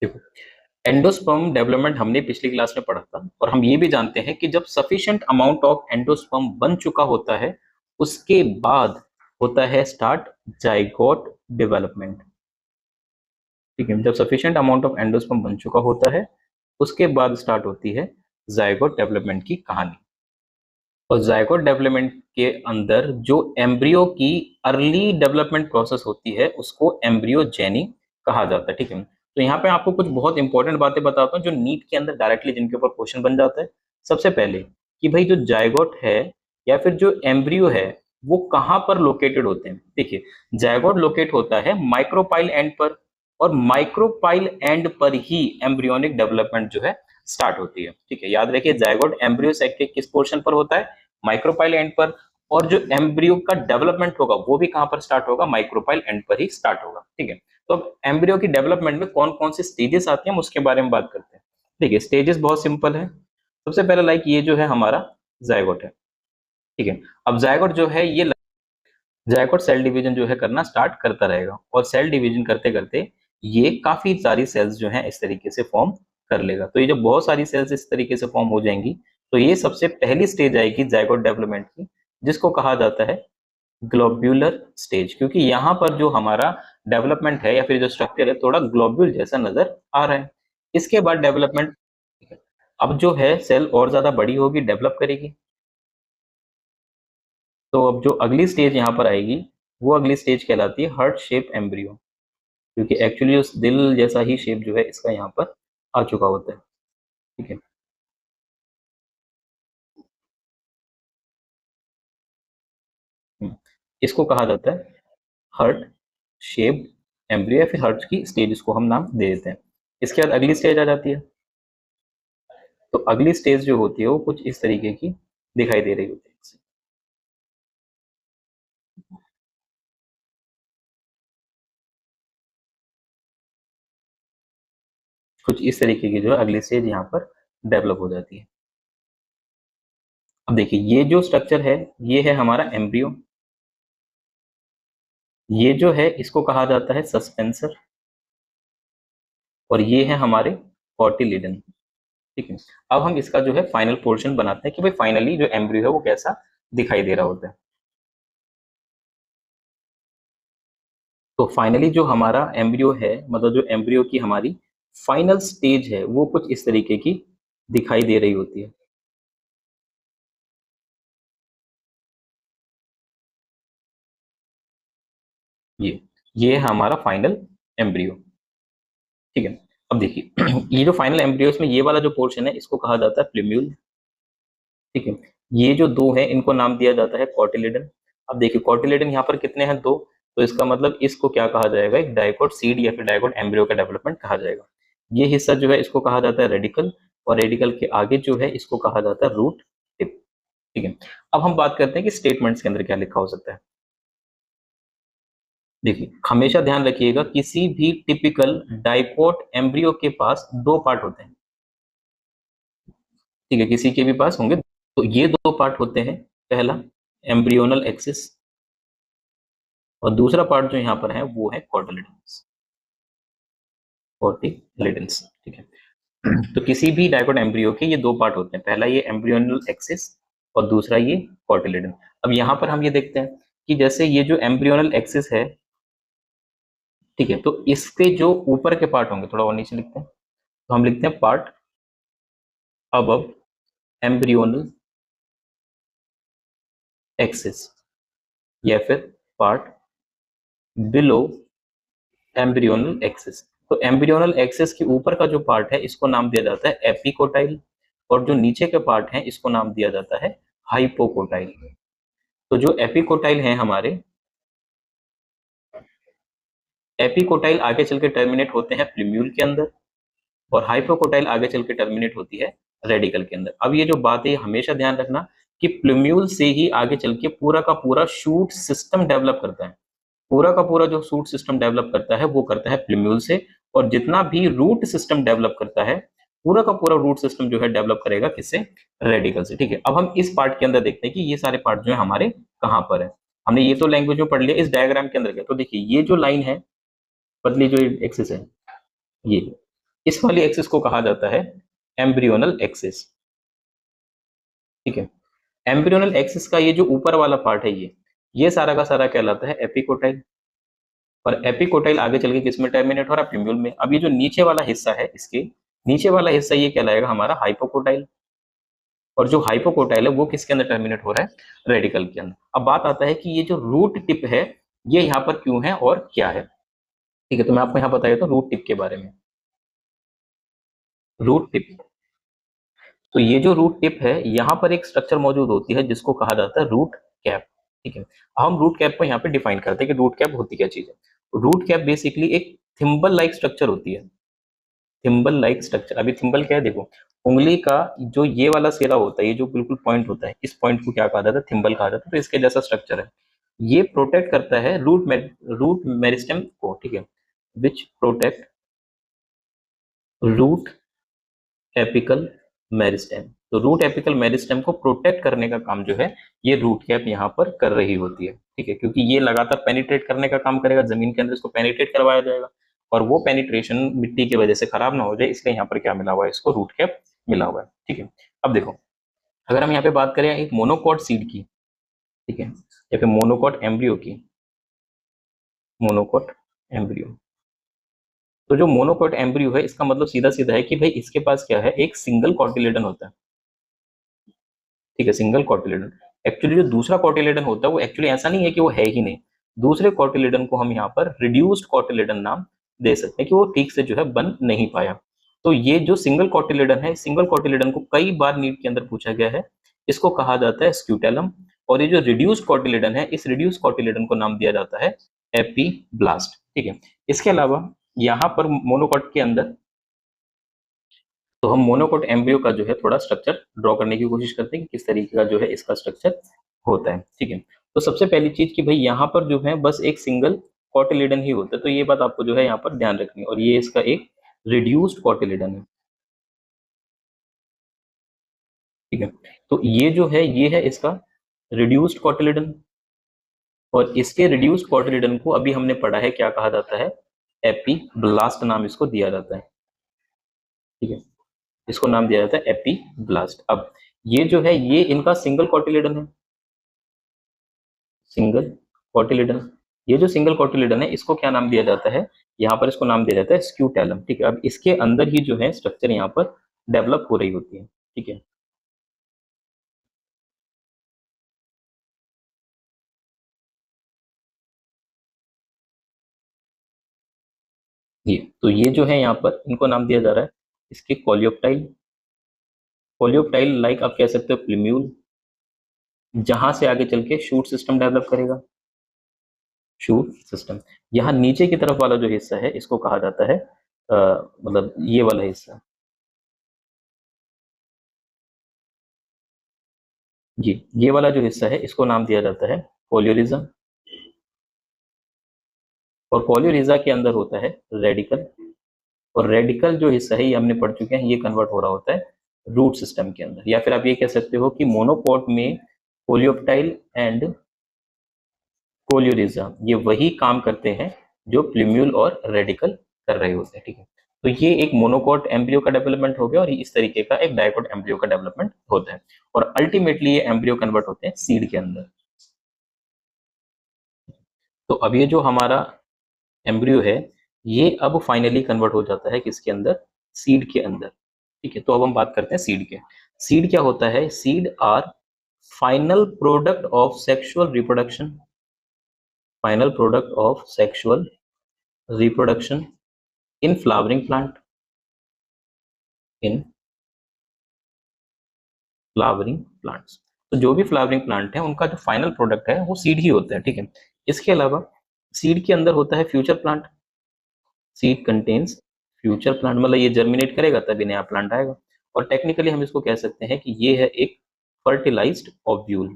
देखो, endosperm development हमने पिछली क्लास में पढ़ा था और हम ये भी जानते हैं कि जब सफिशिएंट अमाउंट ऑफ एंडोस्पर्म बन चुका होता है उसके बाद होता है स्टार्ट जाइगोट डेवलपमेंट। ठीक है, जब सफिशिएंट अमाउंट ऑफ एंडोस्पर्म बन चुका होता है उसके बाद स्टार्ट होती है जाइगोट डेवलपमेंट की कहानी। और जाइगोट डेवलपमेंट के अंदर जो एम्ब्रियो की अर्ली डेवलपमेंट प्रोसेस होती है उसको एम्ब्रियोजेनी कहा जाता है। ठीक है, तो यहाँ पे आपको कुछ बहुत इंपॉर्टेंट बातें बताता हूँ जो नीट के अंदर डायरेक्टली जिनके ऊपर क्वेश्चन बन जाता है। सबसे पहले कि भाई जो जाइगोट है या फिर जो एम्ब्रियो है वो कहाँ पर लोकेटेड होते हैं। देखिए, जाइगोट लोकेट होता है माइक्रोपाइल एंड पर, और माइक्रोपाइल एंड पर ही एम्ब्रियोनिक डेवलपमेंट जो है स्टार्ट होती है। ठीक है, याद रखिए जाइगोट एम्ब्रियो सेक के किस पोर्शन पर होता है, माइक्रोपाइल एंड पर, और जो एम्ब्रियो का डेवलपमेंट होगा वो भी कहां पर स्टार्ट होगा, माइक्रोपाइल एंड पर ही स्टार्ट होगा। ठीक है, तो अब एम्ब्रियो की डेवलपमेंट में कौन कौन सी स्टेजेस आती हैं हम उसके बारे में बात करते हैं। देखिए, स्टेजेस बहुत सिंपल है। सबसे पहले लाइक ये जो है हमारा जाइगोट है। ठीक है, अब जाइगोट जो है ये जाइगोट सेल डिवीजन जो है करना स्टार्ट करता रहेगा, और सेल डिवीजन करते करते ये काफी सारी सेल्स जो है इस तरीके से फॉर्म कर लेगा। तो ये जब बहुत सारी सेल्स इस तरीके से फॉर्म हो जाएंगी तो ये सबसे पहली स्टेज आएगी जाइगोट डेवलपमेंट की, जिसको कहा जाता है ग्लोब्यूलर स्टेज, क्योंकि यहाँ पर जो हमारा डेवलपमेंट है या फिर जो स्ट्रक्चर है थोड़ा ग्लोब्यूल जैसा नजर आ रहा है। इसके बाद डेवलपमेंट, अब जो है सेल और ज्यादा बड़ी होगी, डेवलप करेगी। तो अब जो अगली स्टेज यहाँ पर आएगी वो अगली स्टेज कहलाती है हार्ट शेप एम्ब्रियो, क्योंकि एक्चुअली उस दिल जैसा ही शेप जो है इसका यहाँ पर आ चुका होता है। ठीक है, इसको कहा जाता है हार्ट शेप एम्ब्रियो या फिर हार्ट की स्टेज, इसको हम नाम दे देते हैं। इसके बाद अगली स्टेज आ जाती है। तो अगली स्टेज जो होती है वो कुछ इस तरीके की दिखाई दे रही होती है। कुछ इस तरीके की जो है अगली स्टेज यहाँ पर डेवलप हो जाती है। अब देखिए, ये जो स्ट्रक्चर है ये है हमारा एम्ब्रियो। ये जो है इसको कहा जाता है सस्पेंसर, और ये है हमारे कॉटिलिडन। ठीक है, अब हम इसका जो है फाइनल पोर्शन बनाते हैं कि भाई फाइनली जो एम्ब्रियो है वो कैसा दिखाई दे रहा होता है। तो फाइनली जो हमारा एम्ब्रियो है, मतलब जो एम्ब्रियो की हमारी फाइनल स्टेज है वो कुछ इस तरीके की दिखाई दे रही होती है। ये ये है हमारा फाइनल एम्ब्रियो। ठीक है, अब देखिए ये जो फाइनल एम्ब्रियो इसमें ये वाला जो पोर्शन है इसको कहा जाता है प्लूम्यूल। ठीक है, ये जो दो है इनको नाम दिया जाता है कॉटिलिडन। अब देखिए कॉटिलिडन यहाँ पर कितने हैं, दो, तो इसका मतलब इसको क्या कहा जाएगा, एक डाइकोट सीड या फिर डाइकोट एम्ब्रियो का डेवलपमेंट कहा जाएगा। ये हिस्सा जो है इसको कहा जाता है रेडिकल, और रेडिकल के आगे जो है इसको कहा जाता है रूट टिप। ठीक है, अब हम बात करते हैं कि स्टेटमेंट्स के अंदर क्या लिखा हो सकता है। देखिए, हमेशा ध्यान रखिएगा किसी भी टिपिकल डाइकोट एम्ब्रियो के पास दो पार्ट होते हैं। ठीक है, किसी के भी पास होंगे, तो ये दो पार्ट होते हैं। पहला एम्ब्रियोनल एक्सिस, और दूसरा पार्ट जो यहाँ पर है वो है कॉटिलिडन्स। कॉटिलिडन्स, ठीक है। तो किसी भी डाइकोट एम्ब्रियो के ये दो पार्ट होते हैं, पहला ये एम्ब्रियोनल एक्सिस और दूसरा ये कॉटिलिडन। अब यहाँ पर हम ये देखते हैं कि जैसे ये जो एम्ब्रियोनल एक्सिस है, ठीक है, तो इसके जो ऊपर के पार्ट होंगे, थोड़ा और नीचे लिखते हैं, तो हम लिखते हैं पार्ट अबव एम्ब्रियोनल एक्सिस, या फिर पार्ट बिलो एम्ब्रियोनल एक्सिस। तो एम्ब्रियोनल एक्सिस के ऊपर का जो पार्ट है इसको नाम दिया जाता है एपिकोटाइल, और जो नीचे के पार्ट है इसको नाम दिया जाता है हाइपोकोटाइल। तो जो एपिकोटाइल है हमारे, एपिकोटाइल आगे चल के टर्मिनेट होते हैं प्लूम्यूल के अंदर, और हाइपोकोटाइल आगे चल के टर्मिनेट होती है रेडिकल के अंदर। अब ये जो बात है हमेशा ध्यान रखना कि प्लूम्यूल से ही आगे चल के पूरा का पूरा शूट सिस्टम डेवलप करता है। पूरा का पूरा जो शूट सिस्टम डेवलप करता है वो करता है प्लूम्यूल से, और जितना भी रूट सिस्टम डेवलप करता है पूरा का पूरा रूट सिस्टम जो है डेवलप करेगा किससे, रेडिकल से। ठीक है, अब हम इस पार्ट के अंदर देखते हैं कि ये सारे पार्ट जो है हमारे कहाँ पर है। हमने ये तो लैंग्वेज में पढ़ लिया, इस डायग्राम के अंदर क्या, तो देखिए ये जो लाइन है, पतली जो एक्सिस है, ये इस वाली एक्सिस को कहा जाता है एम्ब्रियोनल एक्सिस। ठीक है, एम्ब्रियोनल एक्सिस का ये जो ऊपर वाला पार्ट है, ये सारा का सारा कहलाता है एपिकोटाइल। और एपिकोटाइल आगे चल के किस में टर्मिनेट हो रहा है? प्यूम्यूल में। अब ये जो नीचे वाला हिस्सा है, इसके नीचे वाला हिस्सा ये कहलाएगा हमारा हाइपोकोटाइल। और जो हाइपोकोटाइल है वो किसके अंदर टर्मिनेट हो रहा है? रेडिकल के अंदर। अब बात आता है कि ये जो रूट टिप है, ये यहाँ पर क्यों है और क्या है? ठीक है, तो मैं आपको यहाँ बताया तो रूट टिप के बारे में। रूट टिप, तो ये जो रूट टिप है, यहाँ पर एक स्ट्रक्चर मौजूद होती है जिसको कहा जाता है रूट कैप। ठीक है, हम रूट कैप को यहाँ पे डिफाइन करते हैं कि रूट कैप होती क्या चीज है। रूट कैप बेसिकली एक थिम्बल लाइक स्ट्रक्चर होती है। थिम्बल लाइक स्ट्रक्चर, अभी थिम्बल क्या है देखो, उंगली का जो ये वाला सिरा होता है, ये जो बिल्कुल पॉइंट होता है, इस पॉइंट को क्या कहा जाता है? थिम्बल कहा जाता है। तो इसके जैसा स्ट्रक्चर है, ये प्रोटेक्ट करता है रूट मेरिस्टेम को। ठीक है, which protect root apical meristem. तो रूट एपिकल मेरिस्टेम को प्रोटेक्ट करने का काम जो है, ये रूट कैप यहाँ पर कर रही होती है। ठीक है, क्योंकि ये लगातार पेनिट्रेट करने का काम करेगा, जमीन के अंदर इसको पेनिट्रेट करवाया जाएगा, और वो पेनिट्रेशन मिट्टी की वजह से खराब ना हो जाए, इसलिए यहाँ पर क्या मिला हुआ है? इसको रूट कैप मिला हुआ है। ठीक है, अब देखो, अगर हम यहाँ पे बात करें एक मोनोकॉट सीड की, ठीक है, या फिर मोनोकॉट एम्ब्रियो की, मोनोकॉट एम्ब्रियो, तो जो मोनोकॉट एम्ब्रियो है, इसका मतलब सीधा सीधा है कि भाई इसके पास क्या है? एक सिंगल कॉटिलेडन होता है। ठीक है, सिंगल कॉटिलेडन। एक्चुअली जो दूसरा कॉटिलेडन होता है वो एक्चुअली ऐसा नहीं है कि वो है ही नहीं। दूसरे कॉटिलेडन को हम यहाँ पर रिड्यूस्ड कॉटिलेडन नाम दे सकते हैं कि वो ठीक से जो है बन नहीं पाया। तो ये जो सिंगल कॉटिलेडन है, सिंगल कॉटिलेडन को कई बार नीट के अंदर पूछा गया है, इसको कहा जाता है स्क्यूटेलम। और ये जो रिड्यूस्ड कॉटिलेडन है, इस रिड्यूस्ड कॉटिलेडन को नाम दिया जाता है एपीब्लास्ट। ठीक है, इसके अलावा यहाँ पर मोनोकॉट के अंदर, तो हम मोनोकोट एम्ब्रियो का जो है थोड़ा स्ट्रक्चर ड्रॉ करने की कोशिश करते हैं कि किस तरीके का जो है इसका स्ट्रक्चर होता है। ठीक है, तो सबसे पहली चीज कि भाई यहाँ पर जो है बस एक सिंगल कॉटिलेडन ही होता है, तो ये बात आपको जो है यहाँ पर ध्यान रखनी है। और ये इसका एक रिड्यूस्ड कॉटिलेडन है। ठीक है, तो ये जो है, ये है इसका रिड्यूस्ड कॉटिलेडन। और इसके रिड्यूस्ड कॉटिलेडन को अभी हमने पढ़ा है क्या कहा जाता है? एपीब्लास्ट नाम इसको दिया जाता है। ठीक है, इसको नाम दिया जाता है एपीब्लास्ट। अब ये जो है, ये इनका सिंगल कॉटिलेडन है, सिंगल कॉटिलेडन। ये जो सिंगल कॉटिलेडन है, इसको क्या नाम दिया जाता है? यहाँ पर इसको नाम दिया जाता है स्क्यूटेलम। ठीक है, अब इसके अंदर ही जो है स्ट्रक्चर यहाँ पर डेवलप हो रही होती है। ठीक है, ये तो ये जो है यहाँ पर इनको नाम दिया जा रहा है इसके कोलियोप्टाइल। कोलियोप्टाइल लाइक आप कह सकते हो प्लूम्यूल, जहां से आगे चल के शूट सिस्टम डेवलप करेगा। शूट सिस्टम, यहाँ नीचे की तरफ वाला जो हिस्सा है, इसको कहा जाता है मतलब ये वाला हिस्सा, जी, ये वाला जो हिस्सा है, इसको नाम दिया जाता है कोलियोरिज्म। और कोलियोरिजा के अंदर होता है रेडिकल। और रेडिकल जो हिस्सा है, ये हमने पढ़ चुके हैं, ये कन्वर्ट हो रहा होता है रूट सिस्टम के अंदर। या फिर आप ये कह सकते हो कि मोनोकोट में कोलियोप्टाइल एंड कोलियोरिजा ये वही काम करते हैं जो प्लूम्यूल और रेडिकल कर रहे होते हैं। ठीक है, तो ये एक मोनोकोट एम्ब्रियो का डेवलपमेंट हो गया, और इस तरीके का एक डाइकोट एम्ब्रियो का डेवलपमेंट होता है। और अल्टीमेटली ये एम्ब्रियो कन्वर्ट होते हैं सीड के अंदर। तो अब ये जो हमारा एम्ब्रियो है, ये अब फाइनली कन्वर्ट हो जाता है किसके अंदर? सीड के अंदर। ठीक है, तो अब हम बात करते हैं सीड के। सीड क्या होता है? Seed are final product of sexual reproduction, final product of sexual reproduction in flowering plant, in flowering plants. तो जो भी फ्लावरिंग प्लांट है, उनका जो फाइनल प्रोडक्ट है वो सीड ही होता है। ठीक है, इसके अलावा सीड के अंदर होता है future plant. Seed contains future plant, मतलब ये जर्मिनेट करेगा तभी नया प्लांट आएगा। और टेक्निकली हम इसको कह सकते हैं कि ये है एक फर्टिलाइज्ड ओव्यूल।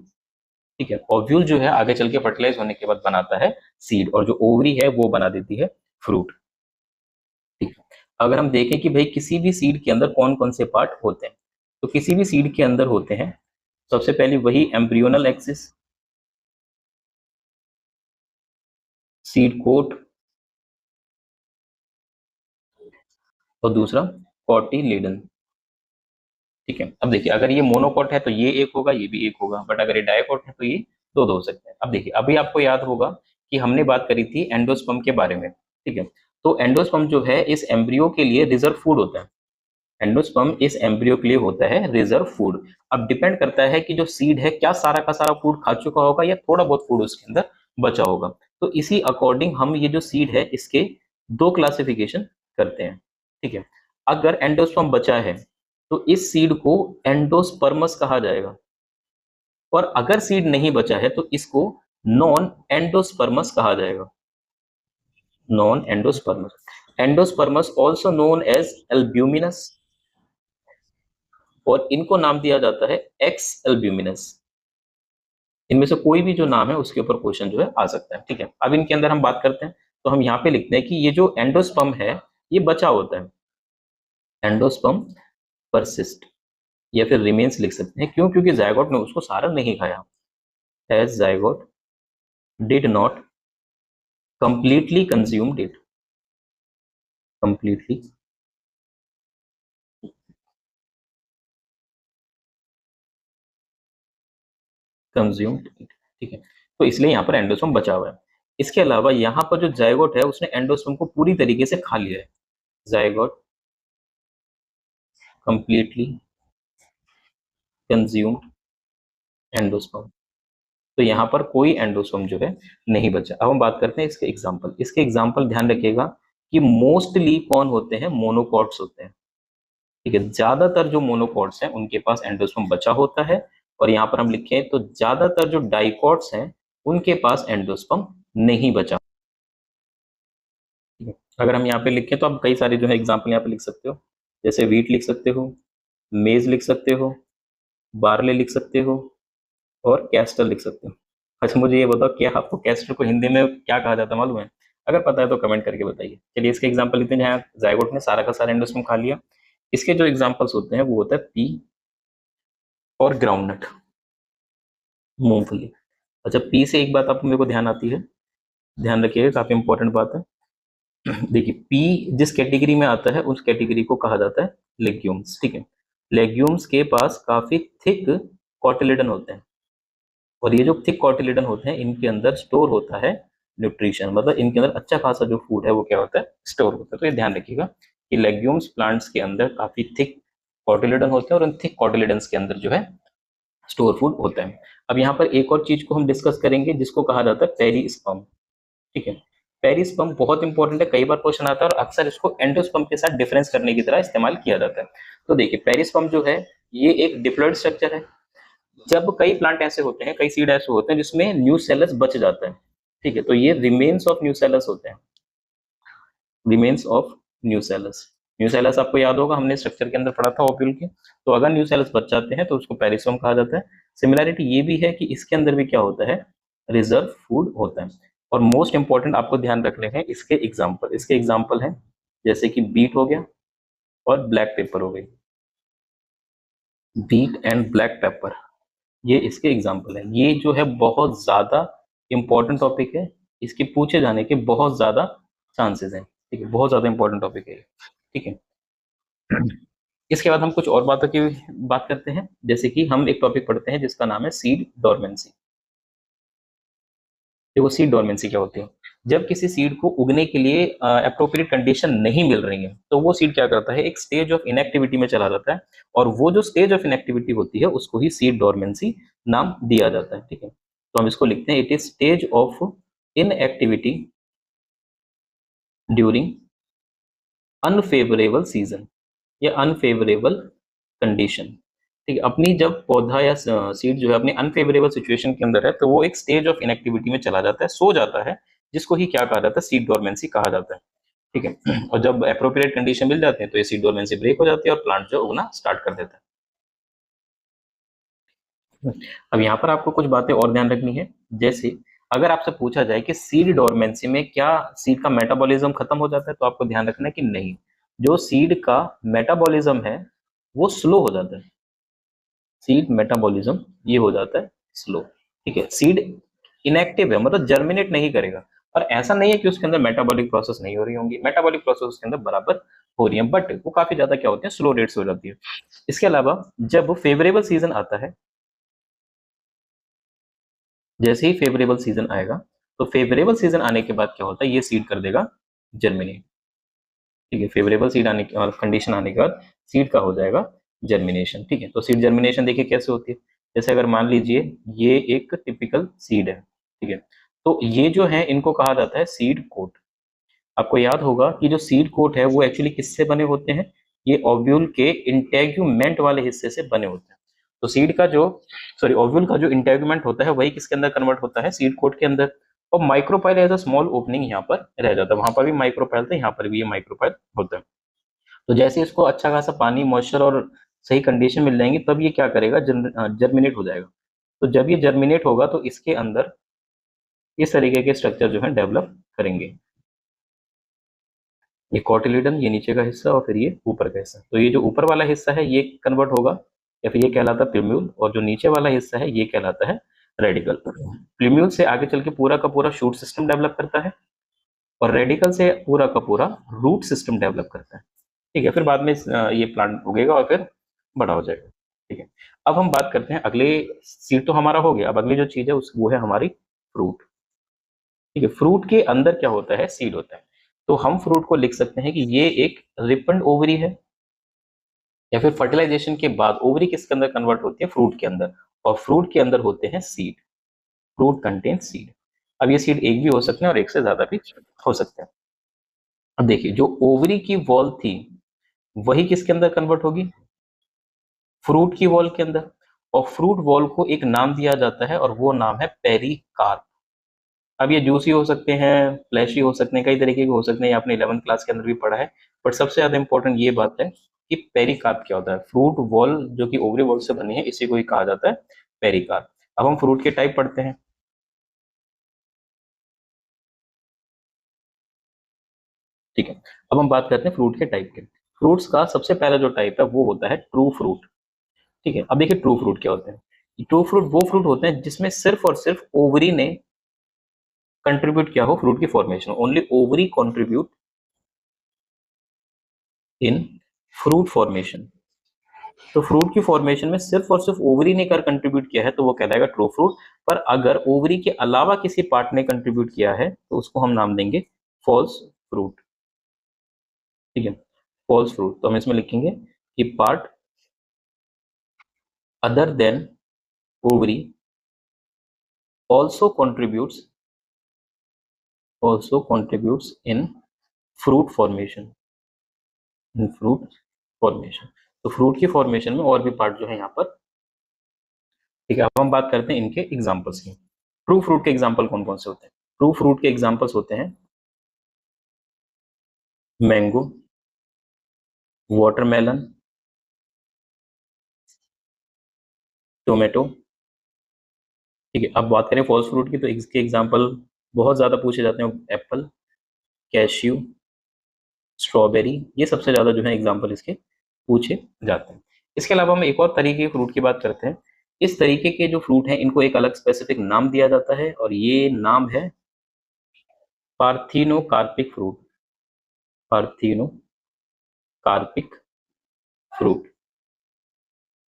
ठीक है, ओव्यूल जो है आगे चल के फर्टिलाइज होने के बाद बनाता है सीड, और जो ओवरी है वो बना देती है फ्रूट। ठीक है, अगर हम देखें कि भाई किसी भी सीड के अंदर कौन कौन से पार्ट होते हैं, तो किसी भी सीड के अंदर होते हैं सबसे पहले वही एम्ब्रियोनल एक्सिस, सीड कोट, और दूसरा कॉटिलीडन। ठीक है, अब देखिए अगर ये मोनोकॉट है तो ये एक होगा, ये भी एक होगा, बट अगर ये डायकॉट है तो ये दो हो सकते हैं। अब देखिए अभी आपको याद होगा कि हमने बात करी थी एंडोस्पर्म के बारे में। ठीक है, तो एंडोस्पर्म जो है इस एम्ब्रियो के लिए रिजर्व फूड होता है। एंडोस्पर्म इस एम्ब्रियो के लिए होता है रिजर्व फूड। अब डिपेंड करता है कि जो सीड है क्या सारा का सारा फूड खा चुका होगा या थोड़ा बहुत फूड उसके अंदर बचा होगा। तो इसी अकॉर्डिंग हम ये जो सीड है इसके दो क्लासिफिकेशन करते हैं। ठीक है, अगर एंडोस्पर्म बचा है तो इस सीड को एंडोस्पर्मस कहा जाएगा, और अगर सीड नहीं बचा है तो इसको नॉन एंडोस्पर्मस कहा जाएगा। Non endospermous, endospermous also known as albuminous, और इनको नाम दिया जाता है एक्स एल्ब्यूमिनस। इनमें से कोई भी जो नाम है उसके ऊपर क्वेश्चन जो है आ सकता है। ठीक है, अब इनके अंदर हम बात करते हैं, तो हम यहाँ पे लिखते हैं कि ये जो एंडोस्पर्म है ये बचा होता है। एंडोस्पर्म परसिस्ट या फिर रिमेन्स लिख सकते हैं, क्यों? क्योंकि जायगोट ने उसको सारा नहीं खाया। As zygote did not completely consumed it, completely consumed it. ठीक है, तो इसलिए यहाँ पर एंडोस्पर्म बचा हुआ है। इसके अलावा यहाँ पर जो जायगोट है उसने एंडोस्पर्म को पूरी तरीके से खा लिया है। जायगोट कंप्लीटली कंज्यूम्ड एंडोस्पर्म, तो यहाँ पर कोई एंडोसोम जो है नहीं बचा। अब हम बात करते हैं इसके एग्जाम्पल। इसके एग्जाम्पल ध्यान रखिएगा कि मोस्टली कौन होते हैं? मोनोकॉट्स होते हैं। ठीक है, ज्यादातर जो मोनोकॉट्स हैं उनके पास एंडोसोम बचा होता है, और यहाँ पर हम लिखें तो ज्यादातर जो डाइकॉट्स हैं उनके पास एंडोस्पर्म नहीं बचा। ठीक है, अगर हम यहाँ पे लिखें तो आप कई सारे जो है एग्जाम्पल यहाँ पे लिख सकते हो, जैसे वीट लिख सकते हो, मेज लिख सकते हो, बार्ले लिख सकते हो, और कैस्टर लिख सकते हो। अच्छा मुझे ये बताओ, क्या आपको कैस्टर को हिंदी में क्या कहा जाता है मालूम है? अगर पता है तो कमेंट करके बताइए। चलिए इसके एग्जांपल लेते हैं जहाँ जायगोट ने सारा का सारा एंडोस्पर्म खा लिया। इसके जो एग्जांपल्स होते हैं वो होता है पी और ग्राउंडनट, मूंगफली। अच्छा पी से एक बात आपको मेरे को ध्यान आती है, ध्यान रखिएगा, काफी इंपॉर्टेंट बात है। देखिए पी जिस कैटेगरी में आता है उस कैटेगरी को कहा जाता है लेग्यूम्स। ठीक है, लेग्यूम्स के पास काफी थिक कॉटिलेडन होते हैं, और ये जो थिक कॉटिलेडन होते हैं इनके अंदर स्टोर होता है न्यूट्रिशन, मतलब इनके अंदर अच्छा खासा जो फूड है वो क्या होता है? स्टोर होता है। तो ये ध्यान रखिएगा कि लेग्यूम्स प्लांट्स के अंदर काफी थिक कॉटिलेडन होते हैं, और उन थिक कॉटिलेडन्स के अंदर जो है स्टोर फूड होता है। अब यहाँ पर एक और चीज को हम डिस्कस करेंगे जिसको कहा जाता है पेरिस्पर्म। ठीक है, पेरिस्पर्म बहुत इंपॉर्टेंट है, कई बार क्वेश्चन आता है, और अक्सर इसको एंडोस्पर्म के साथ डिफरेंस करने की तरह इस्तेमाल किया जाता है। तो देखिए पेरिस्पर्म जो है ये एक डिप्लॉइड स्ट्रक्चर है। जब कई प्लांट ऐसे होते हैं, कई सीड ऐसे होते हैं जिसमें न्यूसेलस बच जाता है। ठीक है, तो ये रिमेन्स ऑफ न्यूसेलस होते हैं, रिमेन्स ऑफ न्यूसेलस। न्यूसेलस आपको याद होगा हमने स्ट्रक्चर के अंदर पढ़ा था ओव्यूल के। तो अगर न्यूसेलस बच जाते हैं तो उसको पेरिस्पर्म कहा जाता है। सिमिलैरिटी ये भी है कि इसके अंदर भी क्या होता है? रिजर्व फूड होता है। और मोस्ट इंपॉर्टेंट आपको ध्यान रखने हैं इसके एग्जाम्पल। इसके एग्जाम्पल हैं जैसे कि बीट हो गया और ब्लैक पेपर हो गई। बीट एंड ब्लैक पेपर ये इसके एग्जाम्पल है। ये जो है बहुत ज्यादा इंपॉर्टेंट टॉपिक है, इसके पूछे जाने के बहुत ज्यादा चांसेस हैं। ठीक है, बहुत ज्यादा इंपॉर्टेंट टॉपिक है। ठीक है, इसके बाद हम कुछ और बातों की बात करते हैं, जैसे कि हम एक टॉपिक पढ़ते हैं जिसका नाम है सीड डोरमेंसी। देखो सीड डोरमेंसी क्या होती है? जब किसी सीड को उगने के लिए अप्रोप्रिएट कंडीशन नहीं मिल रही है तो वो सीड क्या करता है? एक स्टेज ऑफ इनएक्टिविटी में चला जाता है, और वो जो स्टेज ऑफ इनएक्टिविटी होती है उसको ही सीड डोरमेंसी नाम दिया जाता है। ठीक है, तो हम इसको लिखते हैं it is stage of inactivity during unfavourable season या अनफेवरेबल कंडीशन। ठीक है, अपनी जब पौधा या सीड जो है अपनी अनफेवरेबल सिचुएशन के अंदर है तो वो एक स्टेज ऑफ इनएक्टिविटी में चला जाता है, सो जाता है, जिसको ही क्या कहा जाता है? सीड डोरमेंसी कहा जाता है। ठीक है, और जब अप्रोप्रिएट कंडीशन मिल जाते हैं तो ये सीड डोरमेंसी ब्रेक हो जाती है और प्लांट जो उगना स्टार्ट कर देता है। अब यहाँ पर आपको कुछ बातें और ध्यान रखनी है, जैसे अगर आपसे पूछा जाए कि सीड डोरमेंसी में क्या सीड का मेटाबॉलिज्म खत्म हो जाता है, तो आपको ध्यान रखना है कि नहीं, जो सीड का मेटाबॉलिज्म है वो स्लो हो जाता है। सीड मेटाबॉलिज्म ये हो जाता है स्लो। ठीक है, सीड इनएक्टिव है, मतलब जर्मिनेट नहीं करेगा, और ऐसा नहीं है कि उसके अंदर मेटाबॉलिक प्रोसेस नहीं हो रही होंगी, मेटाबॉलिक प्रोसेस उसके अंदर बराबर हो रही है, बट वो काफी ज्यादा क्या होती है, स्लो रेट से हो जाती है। इसके अलावा जब फेवरेबल सीजन आता है, जैसे ही फेवरेबल सीजन आएगा, तो फेवरेबल सीजन आने के बाद क्या होता है, ये सीड कर देगा जर्मिनेट। ठीक है, फेवरेबल सीड आने के और कंडीशन आने के बाद सीड का हो जाएगा जर्मिनेशन। ठीक है, तो सीड जर्मिनेशन देखिए कैसे होती है। जैसे अगर मान लीजिए ये एक टिपिकल सीड है, ठीक है, तो ये जो है इनको कहा जाता है सीड कोट। आपको याद होगा कि जो सीड कोट है वो एक्चुअली किससे बने होते हैं, ये ओव्यूल के इंटेग्यूमेंट वाले हिस्से से बने होते हैं। तो सीड का जो, सॉरी, ओव्यूल का जो इंटेग्यूमेंट होता है वही किसके अंदर कन्वर्ट होता है, सीड कोट के अंदर। और micropyle as a small opening यहाँ पर रह जाता है, वहां पर भी माइक्रोपाइल था, यहाँ पर भी ये माइक्रोपाइल होता है। तो जैसे इसको अच्छा खासा पानी, मॉइस्चर और सही कंडीशन मिल जाएंगी, तब ये क्या करेगा, जर्मिनेट हो जाएगा। तो जब ये जर्मिनेट होगा तो इसके अंदर इस तरीके के स्ट्रक्चर जो है डेवलप करेंगे। ये कॉटिलिडन, ये नीचे का हिस्सा, और फिर ये ऊपर का हिस्सा। तो ये जो ऊपर वाला हिस्सा है ये कन्वर्ट होगा, या फिर ये कहलाता है प्लूम्यूल, और जो नीचे वाला हिस्सा है ये कहलाता है रेडिकल। प्लूम्यूल से आगे चल के पूरा का पूरा शूट सिस्टम डेवलप करता है, और रेडिकल से पूरा का पूरा रूट सिस्टम डेवलप करता है। ठीक है, फिर बाद में ये प्लांट उगेगा और फिर बड़ा हो जाएगा। ठीक है, अब हम बात करते हैं अगले, सीड तो हमारा हो गया, अब अगली जो चीज है वो है हमारी फ्रूट। ठीक है, फ्रूट के अंदर क्या होता है, सीड होता है। तो हम फ्रूट को लिख सकते हैं कि ये एक रिपन ओवरी है, या फिर फर्टिलाइजेशन के बाद ओवरी किसके अंदर कन्वर्ट होती है, फ्रूट के अंदर, और फ्रूट के अंदर होते हैं सीड। Fruit contain seed. अब ये सीड एक भी हो सकते हैं और एक से ज्यादा भी हो सकते हैं। अब देखिए, जो ओवरी की वॉल थी वही किसके अंदर कन्वर्ट होगी, फ्रूट की वॉल के अंदर। और फ्रूट वॉल को एक नाम दिया जाता है, और वो नाम है पेरिकार्प। अब ये जूसी हो सकते हैं, फ्लैशी हो सकते हैं, कई तरीके के हो सकते हैं, ये आपने 11th क्लास के अंदर भी पढ़ा है। बट सबसे ज्यादा इंपॉर्टेंट ये बात है कि पेरिकार्प क्या होता है। फ्रूट वॉल जो कि ओवरी वॉल से बनी है, इसी को ही कहा जाता है पेरिकार्प। अब हम फ्रूट के टाइप पढ़ते हैं। ठीक है, अब हम बात करते हैं फ्रूट के टाइप के। फ्रूट्स का सबसे पहला जो टाइप है वो होता है ट्रू फ्रूट। ठीक है, अब देखिए ट्रू फ्रूट क्या होते हैं। ट्रू फ्रूट वो फ्रूट होते हैं जिसमें सिर्फ और सिर्फ ओवरी ने कंट्रीब्यूट किया हो फ्रूट की formation, only ovary contribute in fruit formation. तो फ्रूट की फॉर्मेशन में सिर्फ और सिर्फ ओवरी ने कर कंट्रीब्यूट किया है तो वो कहलाएगा ट्रू फ्रूट। पर अगर ओवरी के अलावा किसी पार्ट ने कंट्रीब्यूट किया है तो उसको हम नाम देंगे फॉल्स फ्रूट। ठीक है, फॉल्स फ्रूट। तो हम इसमें लिखेंगे कि part other than ovary also contributes in fruit formation, in fruit formation. तो फ्रूट की फॉर्मेशन में और भी पार्ट जो है यहाँ पर। ठीक है, अब हम बात करते हैं इनके एग्जांपल्स की। ट्रू फ्रूट के एग्जांपल कौन कौन से होते हैं। ट्रू फ्रूट के एग्जांपल्स होते हैं मैंगो, वाटरमेलन, टोमेटो। ठीक है, अब बात करें फॉल्स फ्रूट की, तो इसके एग्जांपल बहुत ज्यादा पूछे जाते हैं। एप्पल, कैश्यू, स्ट्रॉबेरी, ये सबसे ज्यादा जो है एग्जांपल इसके पूछे जाते हैं। इसके अलावा हम एक और तरीके के फ्रूट की बात करते हैं। इस तरीके के जो फ्रूट हैं इनको एक अलग स्पेसिफिक नाम दिया जाता है, और ये नाम है पार्थिनो कार्पिक फ्रूट। पार्थिनो कार्पिक फ्रूट।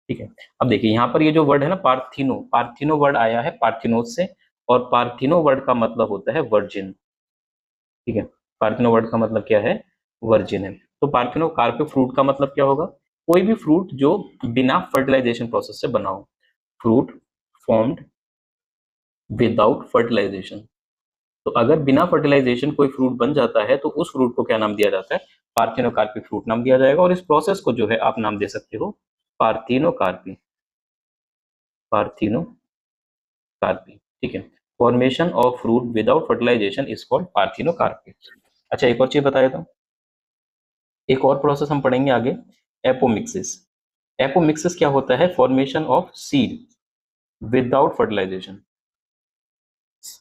ठीक है, अब देखिए यहाँ पर ये जो वर्ड है ना पार्थिनो, पार्थिनो वर्ड आया है पार्थिनोस से, और पार्थिनो वर्ड का मतलब होता है वर्जिन। ठीक है, पार्थिनो वर्ड का मतलब क्या है, वर्जिन है। तो पार्थिनो कार्पिक फ्रूट का मतलब क्या होगा, कोई भी फ्रूट जो बिना फर्टिलाइजेशन प्रोसेस से बना हो। Fruit formed without fertilisation. तो अगर बिना फर्टिलाइजेशन कोई फ्रूट बन जाता है तो उस फ्रूट को क्या नाम दिया जाता है, पार्थिनोकार्पिक फ्रूट नाम दिया जाएगा। और इस प्रोसेस को जो है आप नाम दे सकते हो पार्थिनोकार्पी। पार्थिनोकार्पी। ठीक है, formation of fruit without fertilisation is called parthenocarpy. अच्छा, एक और चीज बता देता हूँ, एक और प्रोसेस हम पढ़ेंगे आगे, एपोमिक्सिस। एपोमिक्सिस क्या होता है, formation of seed without fertilisation.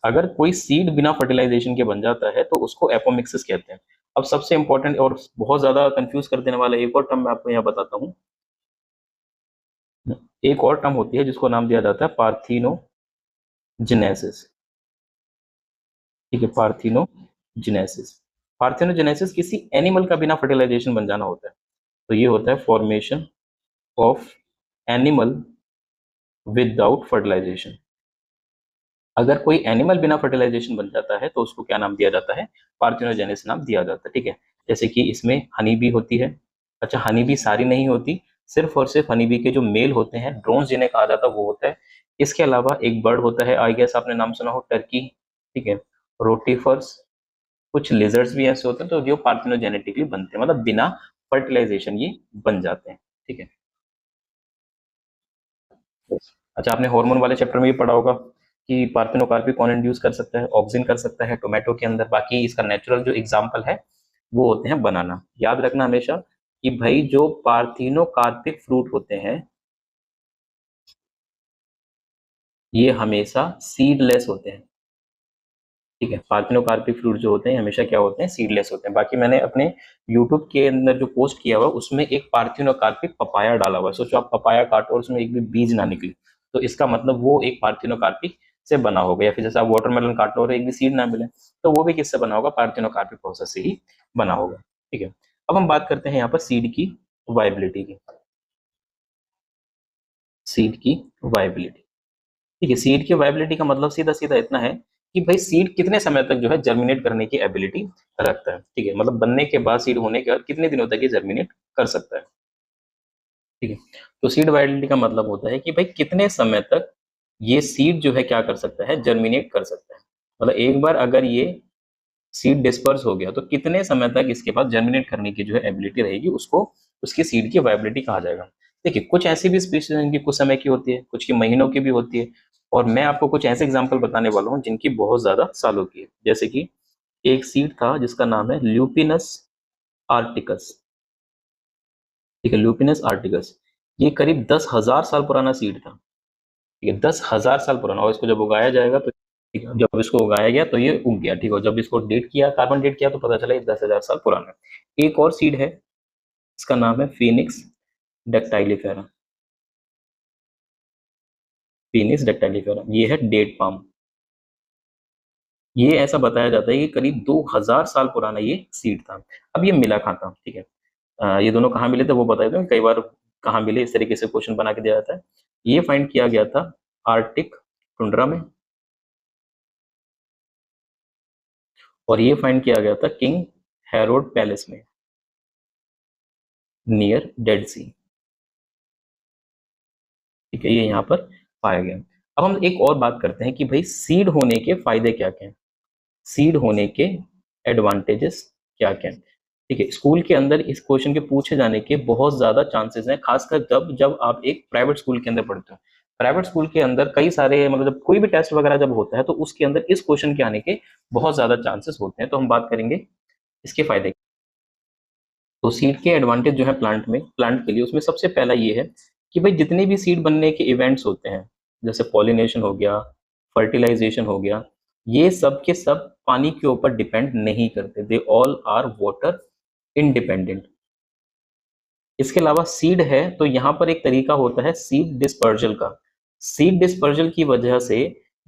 अगर कोई सीड बिना फर्टिलाइजेशन के बन जाता है तो उसको एपोमिक्सिस कहते हैं। अब सबसे इंपॉर्टेंट और बहुत ज्यादा कंफ्यूज कर देने वाला एक और टर्म मैं आपको यहाँ बताता हूँ। एक और टर्म होती है जिसको नाम दिया जाता है पार्थिनोजेनेसिस। ठीक है, पार्थिनोजेनेसिस। पार्थेनोजेनेसिस किसी एनिमल का बिना फर्टिलाइजेशन बन जाना होता है, तो ये होता है formation of animal without fertilisation. अगर कोई एनिमल बिना फर्टिलाइजेशन बन जाता है तो उसको क्या नाम दिया जाता है, पार्थेनोजेनेसिस नाम दिया जाता है। ठीक है, जैसे कि इसमें हनी बी होती है। अच्छा, हनी बी सारी नहीं होती, सिर्फ और सिर्फ हनी बी के जो मेल होते हैं, ड्रोन्स जिन्हें कहा जाता है, वो होता है। इसके अलावा एक बर्ड होता है, आई गेस आपने नाम सुना हो, टर्की। ठीक है, रोटीफर्स, कुछ लिजर्ड्स भी ऐसे होते हैं तो जो पार्थेनोजेनेटिकली बनते हैं, मतलब बिना फर्टिलाइजेशन ये बन जाते हैं। ठीक है। अच्छा, आपने हार्मोन वाले चैप्टर में भी पढ़ा होगा कि पार्थेनोकार्पी कौन इंड्यूस कर सकता है, ऑक्सिन कर सकता है टोमेटो के अंदर। बाकी इसका नेचुरल जो एग्जाम्पल है वो होते हैं बनाना। याद रखना हमेशा कि भाई जो पार्थेनोकार्पिक फ्रूट होते हैं ये हमेशा सीडलेस होते हैं। ठीक है, पार्थेनोकार्पिक फ्रूट जो होते हैं हमेशा क्या होते हैं, सीडलेस होते हैं। बाकी मैंने अपने यूट्यूब के अंदर जो पोस्ट किया हुआ उसमें एक पार्थेनोकार्पिक पपाया डाला हुआ है। सोचो आप पपाया काटो और उसमें एक भी बीज ना निकले, तो इसका मतलब वो एक पार्थेनोकार्पिक से बना होगा। या फिर जैसे आप वाटरमेलन काटो और एक भी सीड ना मिले, तो वो भी किससे बना होगा, पार्थेनोकार्पिक प्रोसेस से ही बना होगा। ठीक है, अब हम बात करते हैं यहाँ पर सीड की वाइबिलिटी की। सीड की वाइबिलिटी, ठीक है, सीड की वाइबिलिटी का मतलब सीधा सीधा इतना है कि भाई सीड कितने समय तक जो है जर्मिनेट करने की एबिलिटी रखता है। ठीक है, मतलब बनने के बाद, सीड होने के बाद कितने दिनों तक ये जर्मिनेट कर सकता है। ठीक है, तो सीड वाइबिलिटी का मतलब होता है कि भाई कितने समय तक ये सीड जो है क्या कर सकता है, जर्मिनेट कर सकता है। मतलब एक बार अगर ये सीड डिस्पर्स हो गया तो कितने समय तक इसके पास जर्मिनेट करने की जो है एबिलिटी रहेगी, उसको उसकी सीड की वाइबिलिटी कहा जाएगा। देखिए, कुछ ऐसी भी स्पीशीज हैं जिनकी कुछ समय की होती है, कुछ की महीनों की भी होती है, और मैं आपको कुछ ऐसे एग्जाम्पल बताने वाला हूँ जिनकी बहुत ज्यादा सालों की है। जैसे कि एक सीड था जिसका नाम है ल्यूपिनस आर्टिकस। ठीक है, ल्यूपिनस आर्टिकस, ये करीब 10,000 साल पुराना सीड था। ठीक है, 10,000 साल पुराना, और इसको जब उगाया जाएगा तो ठीक है, जब इसको उगाया गया तो ये उग गया। ठीक है, जब इसको डेट किया, कार्बन डेट किया, तो पता चला ये 10,000 साल पुराना है। एक और सीड है, इसका नाम है फिनिक्स डेक्टाइलिफेरा। फिनिक्स डेक्टाइलिफेरा, ये है डेट पाम। ये ऐसा बताया जाता है कि करीब 2000 साल पुराना ये सीड था। अब ये मिला कहाँ था, ठीक है, ये दोनों कहाँ मिले थे वो बता देता हूँ। कई बार कहाँ मिले इस तरीके से क्वेश्चन बना के दिया जाता है। ये फाइंड किया गया था आर्टिक टुंड्रा में, और ये फाइंड किया गया था किंग हेरोड पैलेस में, नियर डेड सी। ठीक है, ये यहाँ पर पाया गया। अब हम एक और बात करते हैं कि भाई सीड होने के फायदे क्या क्या हैं, सीड होने के एडवांटेजेस क्या क्या हैं। ठीक है, स्कूल के अंदर इस क्वेश्चन के पूछे जाने के बहुत ज्यादा चांसेस हैं, खासकर जब जब आप एक प्राइवेट स्कूल के अंदर पढ़ते हो। प्राइवेट स्कूल के अंदर कई सारे, मतलब जब कोई भी टेस्ट वगैरह जब होता है तो उसके अंदर इस क्वेश्चन के आने के बहुत ज्यादा चांसेस होते हैं। तो हम बात करेंगे इसके फायदे। तो सीड के एडवांटेज जो है प्लांट में, प्लांट के लिए, उसमें सबसे पहला ये है कि भाई जितने भी सीड बनने के इवेंट्स होते हैं, जैसे पॉलिनेशन हो गया, फर्टिलाइजेशन हो गया, ये सब के सब पानी के ऊपर डिपेंड नहीं करते, they all are water independent. इसके अलावा सीड है तो यहाँ पर एक तरीका होता है सीड डिस्पर्जल का। सीड डिस्पर्जल की वजह से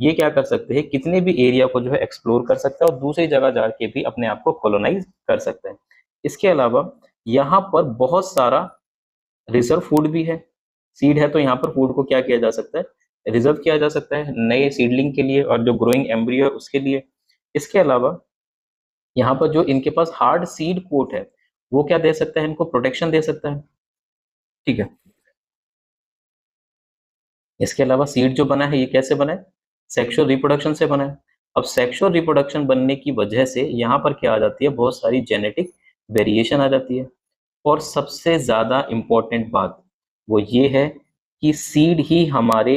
ये क्या कर सकते हैं, कितने भी एरिया को जो है एक्सप्लोर कर सकता है और दूसरी जगह जाके भी अपने आप को कॉलोनाइज कर सकते हैं। इसके अलावा यहाँ पर बहुत सारा रिजर्व फूड भी है। सीड है तो यहाँ पर फूड को क्या किया जा सकता है, रिजर्व किया जा सकता है नए सीडलिंग के लिए और जो ग्रोइंग एम्ब्रियो है उसके लिए। इसके अलावा यहाँ पर जो इनके पास हार्ड सीड कोट है वो क्या दे सकता है, इनको प्रोटेक्शन दे सकता है। ठीक है, इसके अलावा सीड जो बना है ये कैसे बना है, सेक्सुअल रिप्रोडक्शन से बना है। अब सेक्सुअल रिप्रोडक्शन बनने की वजह से यहाँ पर क्या आ जाती है, बहुत सारी जेनेटिक वेरिएशन आ जाती है। और सबसे ज्यादा इंपॉर्टेंट बात वो ये है कि सीड ही हमारे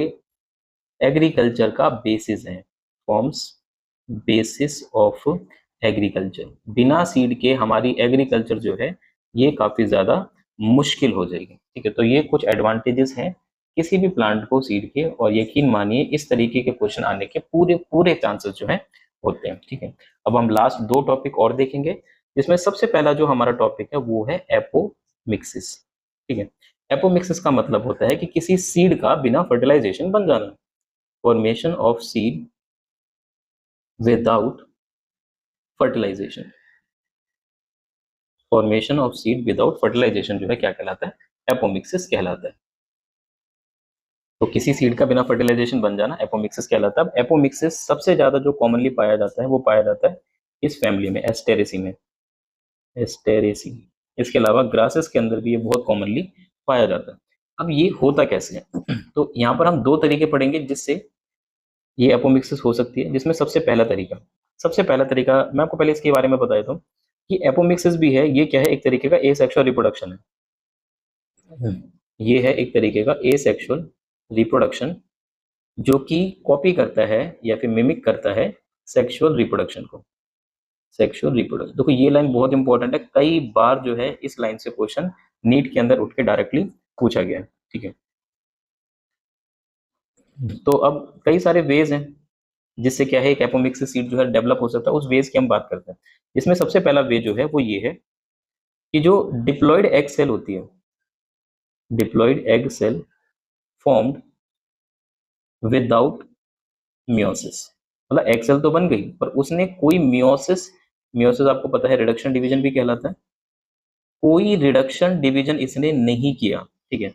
एग्रीकल्चर का बेसिस है, फॉर्म्स बेसिस ऑफ एग्रीकल्चर। बिना सीड के हमारी एग्रीकल्चर जो है ये काफी ज्यादा मुश्किल हो जाएगी। ठीक है, तो ये कुछ एडवांटेजेस हैं किसी भी प्लांट को सीड के, और यकीन मानिए इस तरीके के क्वेश्चन आने के पूरे पूरे चांसेस जो है होते हैं। ठीक है, अब हम लास्ट दो टॉपिक और देखेंगे, जिसमें सबसे पहला जो हमारा टॉपिक है वो है एपोमिक्सिस। ठीक है, एपोमिक्सिस का मतलब होता है कि किसी सीड का बिना फर्टिलाइजेशन बन जाना, formation of seed without fertilisation. Formation of seed without fertilisation जो है क्या कहलाता है, एपोमिक्सिस कहलाता है। तो किसी सीड का बिना फर्टिलाइजेशन बन जाना एपोमिक्सिस कहलाता है। अब एपोमिक्सिस सबसे ज्यादा जो कॉमनली पाया जाता है वो पाया जाता है इस फैमिली में, एस्टेरेसी में, एस्टेरेसी। इसके अलावा ग्रासेस के अंदर भी ये बहुत कॉमनली पाया जाता है। अब ये होता कैसे है तो यहाँ पर हम दो तरीके पढ़ेंगे जिससे ये एपोमिक्सिस हो सकती है, जिसमें सबसे पहला तरीका मैं आपको पहले इसके बारे में बता देता हूँ कि एपोमिक्सिस भी है, ये क्या है, एक तरीके का एसेक्सुअल रिप्रोडक्शन है। ये है एक तरीके का एसेक्सुअल रिप्रोडक्शन जो कि कॉपी करता है या फिर मिमिक करता है सेक्सुअल रिप्रोडक्शन को। सेक्सुअल रिप्रोडक्शन, देखो ये लाइन बहुत इंपॉर्टेंट है, कई बार जो है इस लाइन से क्वेश्चन नीट के अंदर उठ के डायरेक्टली पूछा गया है, ठीक है। तो अब कई सारे वेज हैं जिससे क्या है एक एपोमिक्सिस सीड जो है डेवलप हो सकता है, उस वेज की हम बात करते हैं। इसमें सबसे पहला वे जो है वो ये है कि जो डिप्लॉयड एग सेल होती है, diploid egg cell formed without meiosis, मतलब एग सेल तो बन गई पर उसने कोई मियोसिस, मियोसिस आपको पता है रिडक्शन डिवीजन भी कहलाता है, कोई रिडक्शन डिवीजन इसने नहीं किया, ठीक है।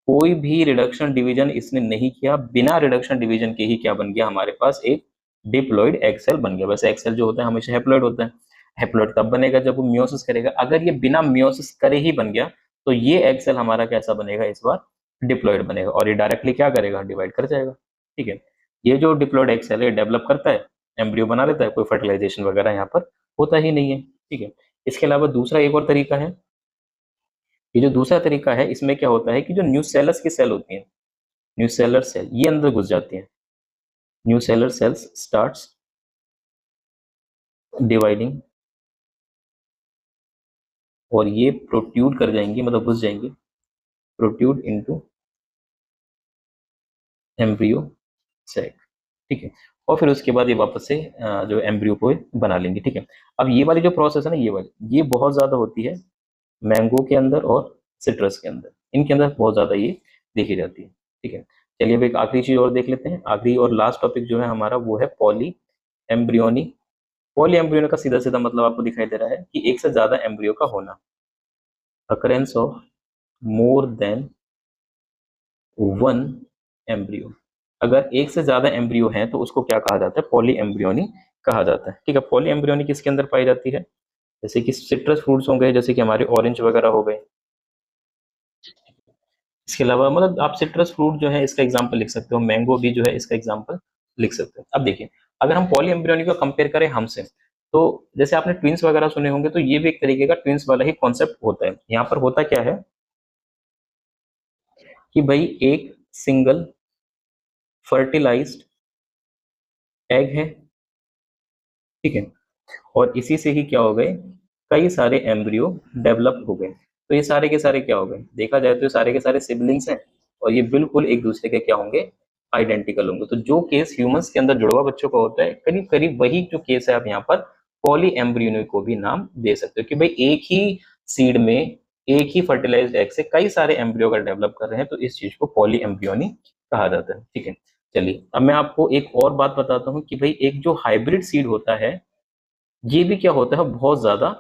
कोई भी रिडक्शन डिवीजन इसने नहीं किया, बिना रिडक्शन डिवीजन के ही क्या बन गया हमारे पास, एक डिप्लॉयड एग सेल बन गया। वैसे एग सेल जो होता है हमेशा हैप्लॉयड होता है, हैप्लॉयड तब बनेगा जब वो मियोसिस करेगा। अगर ये बिना मियोसिस करे ही बन गया तो ये एग सेल हमारा कैसा बनेगा, इस बार डिप्लॉयड बनेगा, और ये डायरेक्टली क्या करेगा, डिवाइड कर जाएगा, ठीक है। ये जो डिप्लॉयड एग सेल है डेवलप करता है, एम्ब्रियो बना लेता है, कोई फर्टिलाइजेशन वगैरह यहाँ पर होता ही नहीं है, ठीक है। इसके अलावा दूसरा एक और तरीका है, ये जो दूसरा तरीका है इसमें क्या होता है कि जो न्यूसेलस की सेल होती है, न्यूसेलर सेल ये अंदर घुस जाती है, न्यूसेलर सेल्स स्टार्ट्स डिवाइडिंग, और ये प्रोट्यूड कर जाएंगी, मतलब घुस जाएंगी, प्रोट्यूड इनटू एम्ब्रियो सैक, ठीक है। और फिर उसके बाद ये वापस से जो एम्ब्रियो को बना लेंगे, ठीक है। अब ये वाली जो प्रोसेस है ना, ये वाली ये बहुत ज्यादा होती है मैंगो के अंदर और सिट्रस के अंदर, इनके अंदर बहुत ज्यादा ये देखी जाती है, ठीक है। चलिए अब एक आखिरी चीज और देख लेते हैं, आखिरी और लास्ट टॉपिक जो है हमारा वो है पॉली एम्ब्रियोनी। पॉली एम्ब्रियोनी का सीधा सीधा मतलब आपको दिखाई दे रहा है कि एक से ज्यादा एम्ब्रियो का होना, occurrence of more than one embryo. अगर एक से ज्यादा एम्ब्रियो है तो उसको क्या कहा जाता है, पॉली एम्ब्रियोनी कहा जाता है, ठीक है। पॉली एम्ब्रियोनी किसके अंदर पाई जाती है, जैसे कि सिट्रस फ्रूट्स हो गए, जैसे कि हमारे ऑरेंज वगैरह हो गए। इसके अलावा मतलब आप सिट्रस फ्रूट जो है इसका एग्जाम्पल लिख सकते हो, मैंगो भी जो है इसका एग्जाम्पल लिख सकते हो। अब देखिए अगर हम पॉली एम्ब्रियोनी को कंपेयर करें हमसे, तो जैसे आपने ट्विंस वगैरह सुने होंगे, तो ये भी एक तरीके का ट्विंस वाला ही कॉन्सेप्ट होता है। यहाँ पर होता क्या है कि भाई एक सिंगल फर्टिलाइज्ड एग है, ठीक है, और इसी से ही क्या हो गए, कई सारे एम्ब्रियो डेवलप हो गए। तो ये सारे के सारे क्या हो गए, देखा जाए तो ये सारे के सारे सिबलिंग्स हैं, और ये बिल्कुल एक दूसरे के क्या होंगे, आइडेंटिकल होंगे। तो जो केस ह्यूमंस के अंदर जुड़वा बच्चों का होता है, करीब करीब वही जो केस है आप यहाँ पर पॉली एम्ब्रियोनी को भी नाम दे सकते हो कि भाई एक ही सीड में एक ही फर्टिलाइज्ड एग से कई सारे एम्ब्रियो का डेवलप कर रहे हैं, तो इस चीज को पॉली एम्ब्रियोनी कहा जाता है, ठीक है। चलिए अब मैं आपको एक और बात बताता हूँ कि भाई एक जो हाइब्रिड सीड होता है ये भी क्या होता है, बहुत ज्यादा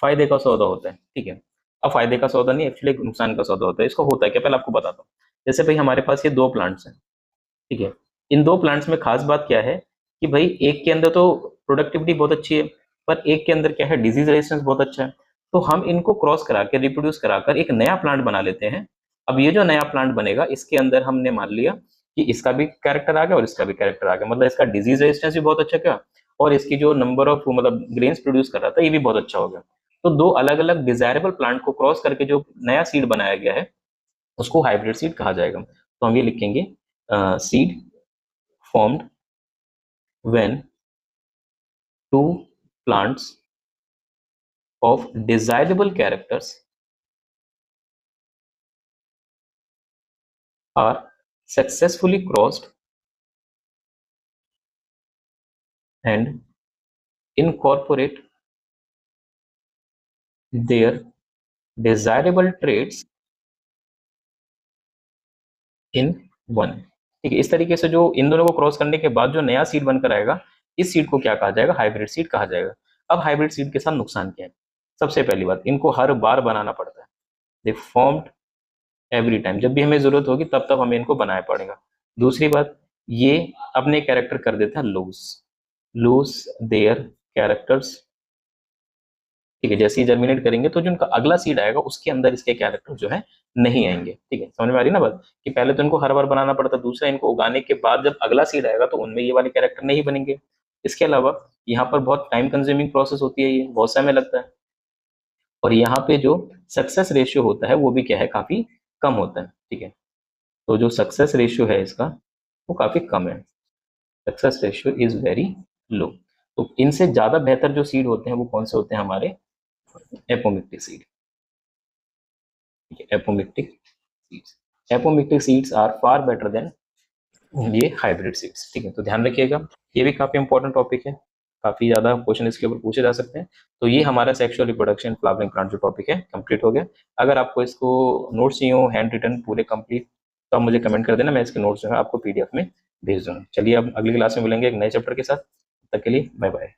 फायदे का सौदा होता है, ठीक है। अब फायदे का सौदा नहीं, एक्चुअली एक नुकसान का सौदा होता है। इसको होता है क्या, पहले आपको बताता हूँ। जैसे भाई हमारे पास ये दो प्लांट्स हैं, ठीक है। इन दो प्लांट्स में खास बात क्या है कि भाई एक के अंदर तो प्रोडक्टिविटी बहुत अच्छी है, पर एक के अंदर क्या है, डिजीज रेजिस्टेंस बहुत अच्छा है। तो हम इनको क्रॉस करा के रिप्रोड्यूस कराकर एक नया प्लांट बना लेते हैं। अब ये जो नया प्लांट बनेगा इसके अंदर हमने मान लिया कि इसका भी कैरेक्टर आ गया और इसका भी कैरेक्टर आ गया, मतलब इसका डिजीज रेजिस्टेंस भी बहुत अच्छा क्या, और इसकी जो नंबर ऑफ मतलब ग्रेन्स प्रोड्यूस कर रहा था ये भी बहुत अच्छा हो गया। तो दो अलग अलग डिजायरेबल प्लांट को क्रॉस करके जो नया सीड बनाया गया है उसको हाइब्रिड सीड कहा जाएगा। तो हम ये लिखेंगे seed formed when two plants of desirable characters are successfully crossed and incorporate their desirable traits in one, ठीक है। इस तरीके से जो इन दोनों को क्रॉस करने के बाद जो नया सीड बनकर आएगा, इस सीड को क्या कहा जाएगा, हाइब्रिड सीड कहा जाएगा। अब हाइब्रिड सीड के साथ नुकसान क्या है, सबसे पहली बात, इनको हर बार बनाना पड़ता है। दे फॉर्म्ड एवरी टाइम, जब भी हमें जरूरत होगी तब तब हमें इनको बनाना पड़ेगा। दूसरी बात, ये अपने कैरेक्टर कर देता है लूज, लूज देयर कैरेक्टर्स। ठीक है, जैसे ही जर्मिनेट करेंगे तो जो उनका अगला सीड आएगा उसके अंदर इसके कैरेक्टर जो है नहीं आएंगे। ठीक है, समझ में आ रही है ना बात, कि पहले तो इनको हर बार बनाना पड़ता है, दूसरा इनको उगाने के बाद जब अगला सीड आएगा तो उनमें ये वाले कैरेक्टर नहीं बनेंगे। इसके अलावा यहाँ पर बहुत टाइम कंज्यूमिंग प्रोसेस होती है, ये बहुत समय लगता है। और यहाँ पे जो सक्सेस रेशियो होता है वो भी क्या है, काफी कम होता है। ठीक है, तो जो सक्सेस रेशियो है इसका वो काफी कम है, success ratio is very low. तो इनसे ज्यादा बेहतर जो सीड होते हैं वो कौन से होते हैं, हमारे apomictic seed. Apomictic seeds, apomictic seeds are far better than ये हाइब्रिड सीड्स। ठीक है, तो ध्यान रखिएगा, ये भी काफी इंपॉर्टेंट टॉपिक है, काफी ज्यादा क्वेश्चन इसके ऊपर पूछे जा सकते हैं। तो ये हमारा सेक्सुअल रिप्रोडक्शन फ्लावरिंग प्लांट जो टॉपिक है कंप्लीट हो गया। अगर आपको इसको नोट्स चाहिए हो हैंड रिटन पूरे कंप्लीट, तो आप मुझे कमेंट कर देना, मैं इसके नोट्स जो है आपको पीडीएफ में भेज दूंगा। चलिए अब अगली क्लास में मिलेंगे एक नए चैप्टर के साथ, तब तक के लिए बाय बाय।